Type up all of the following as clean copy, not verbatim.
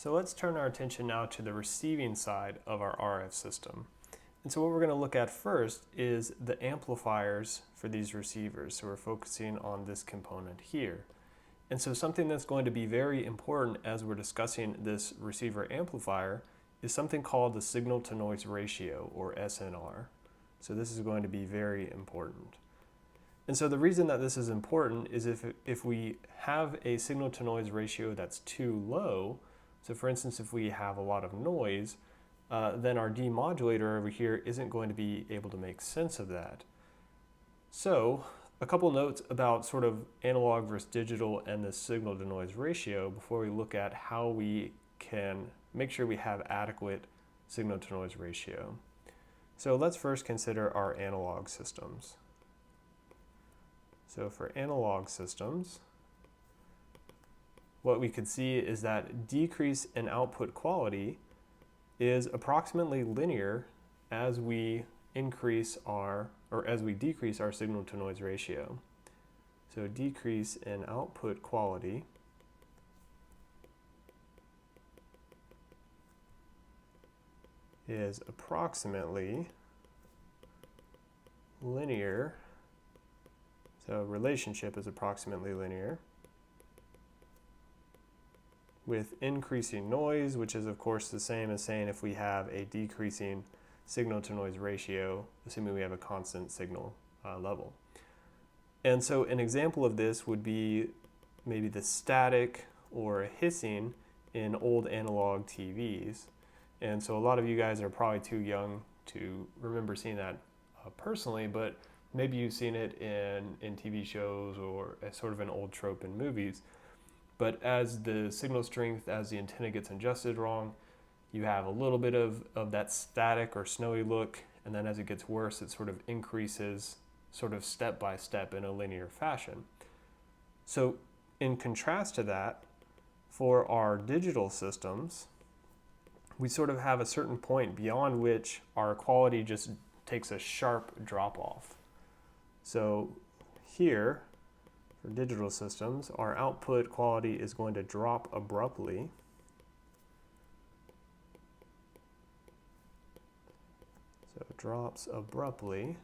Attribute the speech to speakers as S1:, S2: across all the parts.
S1: So let's turn our attention now to the receiving side of our RF system. And so what we're going to look at first is the amplifiers for these receivers. So we're focusing on this component here. And so something that's going to be very important as we're discussing this receiver amplifier is something called the signal to noise ratio, or SNR. So this is going to be very important. And so the reason that this is important is if we have a signal to noise ratio that's too low, so for instance, if we have a lot of noise, then our demodulator over here isn't going to be able to make sense of that. So a couple notes about sort of analog versus digital and the signal to noise ratio before we look at how we can make sure we have adequate signal to noise ratio. So let's first consider our analog systems. So for analog systems, what we could see is that decrease in output quality is approximately linear as we decrease our signal to noise ratio. So decrease in output quality is approximately linear. So relationship is approximately linear with increasing noise, which is of course the same as saying if we have a decreasing signal to noise ratio, assuming we have a constant signal level. And so an example of this would be maybe the static or hissing in old analog TVs. And so a lot of you guys are probably too young to remember seeing that personally, but maybe you've seen it in TV shows or as sort of an old trope in movies. But as the signal strength, as the antenna gets adjusted wrong, you have a little bit of that static or snowy look, and then as it gets worse, it sort of increases sort of step by step in a linear fashion. So in contrast to that, for our digital systems, we sort of have a certain point beyond which our quality just takes a sharp drop off. So here, for digital systems, our output quality is going to drop abruptly. So it drops abruptly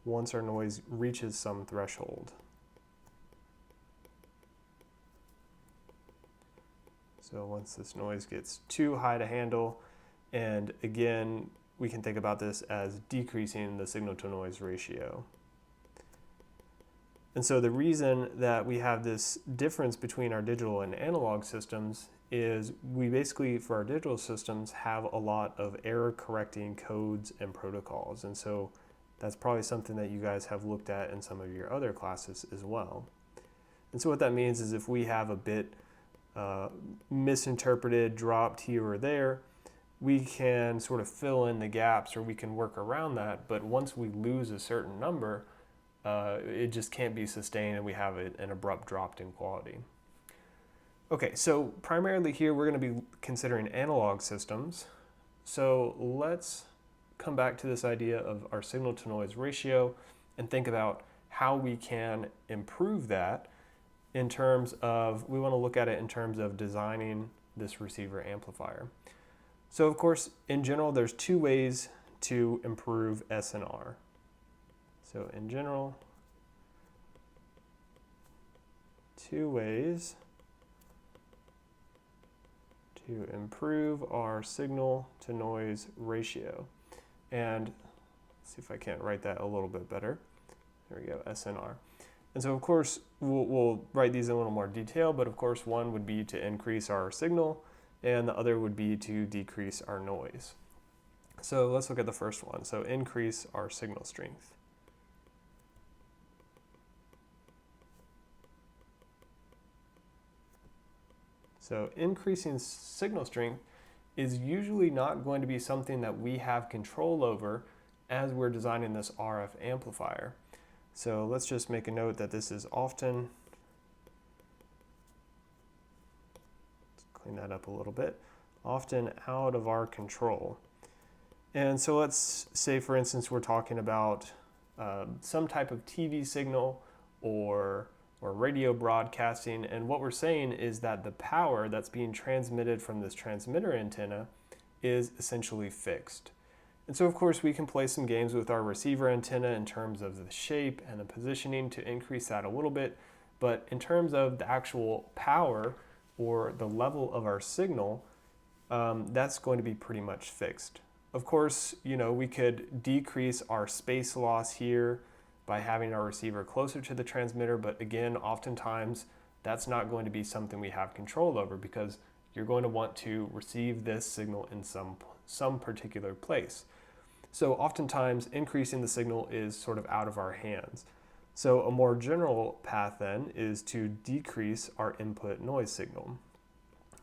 S1: once our noise reaches some threshold. So once this noise gets too high to handle, and again, we can think about this as decreasing the signal to noise ratio. And so the reason that we have this difference between our digital and analog systems is we basically, for our digital systems, have a lot of error correcting codes and protocols. And so that's probably something that you guys have looked at in some of your other classes as well. And so what that means is if we have a bit misinterpreted, dropped here or there, we can sort of fill in the gaps, or we can work around that. But once we lose a certain number, it just can't be sustained, and we have an abrupt drop in quality. Okay, so primarily here we're going to be considering analog systems. So let's come back to this idea of our signal to noise ratio and think about how we can improve that in terms of, we want to look at it in terms of designing this receiver amplifier. So of course, in general, there's two ways to improve SNR. So in general, two ways to improve our signal to noise ratio. And let's see if I can't write that a little bit better. There we go, SNR. And so of course, we'll write these in a little more detail, but of course one would be to increase our signal, and the other would be to decrease our noise. So let's look at the first one. So increase our signal strength. So increasing signal strength is usually not going to be something that we have control over as we're designing this RF amplifier. So let's just make a note that this is often, let's clean that up a little bit, often out of our control. And so let's say, for instance, we're talking about some type of TV signal or or radio broadcasting. And what we're saying is that the power that's being transmitted from this transmitter antenna is essentially fixed. And so of course we can play some games with our receiver antenna in terms of the shape and the positioning to increase that a little bit. But in terms of the actual power or the level of our signal, that's going to be pretty much fixed. Of course, we could decrease our space loss here by having our receiver closer to the transmitter, but again, oftentimes that's not going to be something we have control over because you're going to want to receive this signal in some particular place. So oftentimes increasing the signal is sort of out of our hands. So a more general path then is to decrease our input noise signal.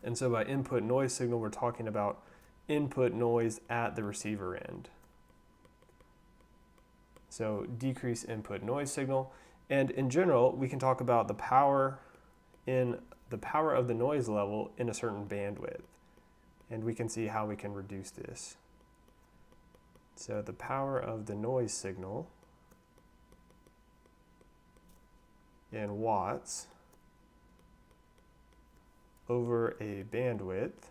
S1: And so by input noise signal, we're talking about input noise at the receiver end. So decrease input noise signal. And in general, we can talk about the power of the noise level in a certain bandwidth. And we can see how we can reduce this. So the power of the noise signal in watts over a bandwidth.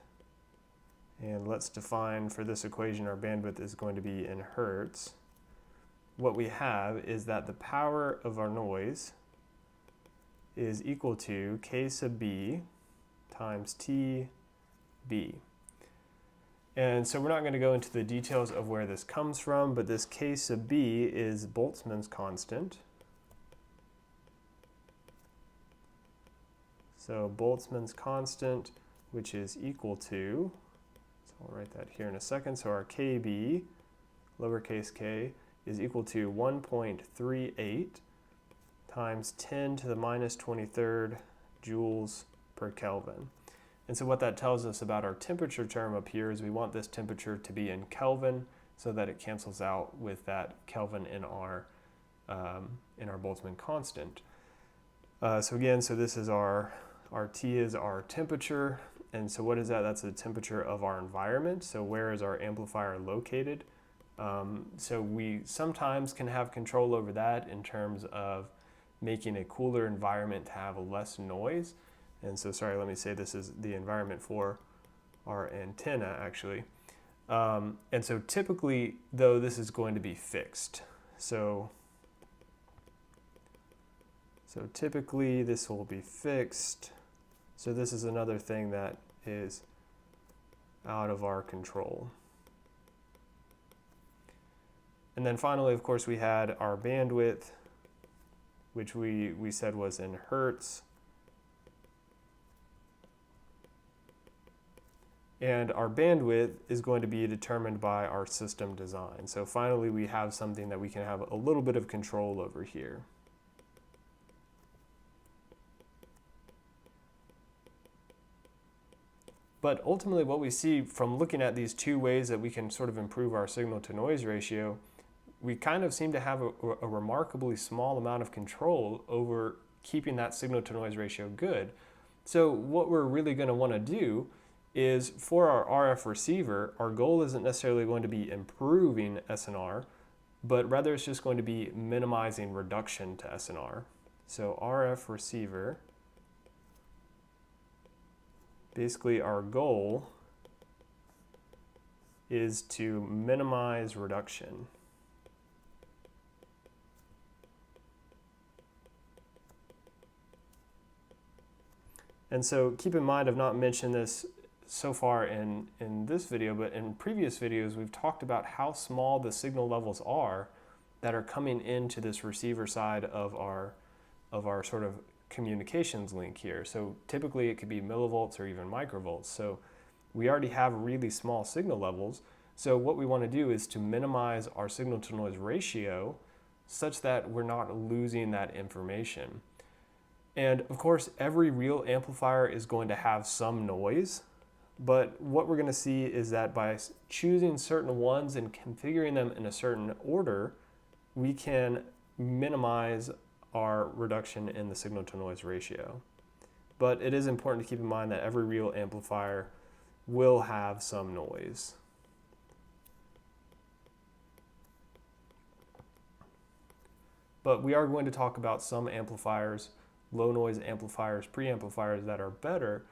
S1: And let's define for this equation, our bandwidth is going to be in hertz. What we have is that the power of our noise is equal to K sub B times TB. And so we're not going to go into the details of where this comes from, but this K sub B is Boltzmann's constant. So Boltzmann's constant, which is equal to, so I'll write that here in a second, so our KB, lowercase k, is equal to 1.38 times 10 to the minus 23rd joules per Kelvin. And so what that tells us about our temperature term up here is we want this temperature to be in Kelvin so that it cancels out with that Kelvin in our Boltzmann constant. So this is our T is our temperature. And so what is that? That's the temperature of our environment. So where is our amplifier located? So we sometimes can have control over that in terms of making a cooler environment to have less noise. And so, sorry, let me say this is the environment for our antenna, actually. And so typically, though, this is going to be fixed. So typically, this will be fixed. So this is another thing that is out of our control. And then finally, of course, we had our bandwidth, which we said was in hertz. And our bandwidth is going to be determined by our system design. So finally, we have something that we can have a little bit of control over here. But ultimately, what we see from looking at these two ways that we can sort of improve our signal to noise ratio, we kind of seem to have a remarkably small amount of control over keeping that signal to noise ratio good. So what we're really going to want to do is for our RF receiver, our goal isn't necessarily going to be improving SNR, but rather it's just going to be minimizing reduction to SNR. So RF receiver, basically our goal is to minimize reduction. And so keep in mind, I've not mentioned this so far in this video, but in previous videos, we've talked about how small the signal levels are that are coming into this receiver side of our sort of communications link here. So typically it could be millivolts or even microvolts. So we already have really small signal levels. So what we want to do is to minimize our signal to noise ratio such that we're not losing that information. And of course, every real amplifier is going to have some noise. But what we're going to see is that by choosing certain ones and configuring them in a certain order, we can minimize our reduction in the signal to noise ratio. But it is important to keep in mind that every real amplifier will have some noise. But we are going to talk about some amplifiers low noise amplifiers, preamplifiers that are better,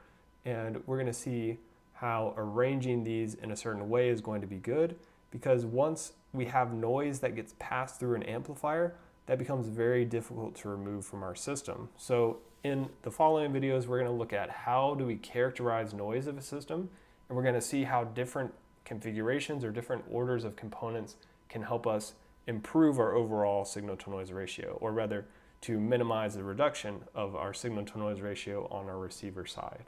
S1: and we're going to see how arranging these in a certain way is going to be good, because once we have noise that gets passed through an amplifier, that becomes very difficult to remove from our system. So in the following videos, we're going to look at how do we characterize noise of a system, and we're going to see how different configurations or different orders of components can help us improve our overall signal to noise ratio, or rather to minimize the reduction of our signal to noise ratio on our receiver side.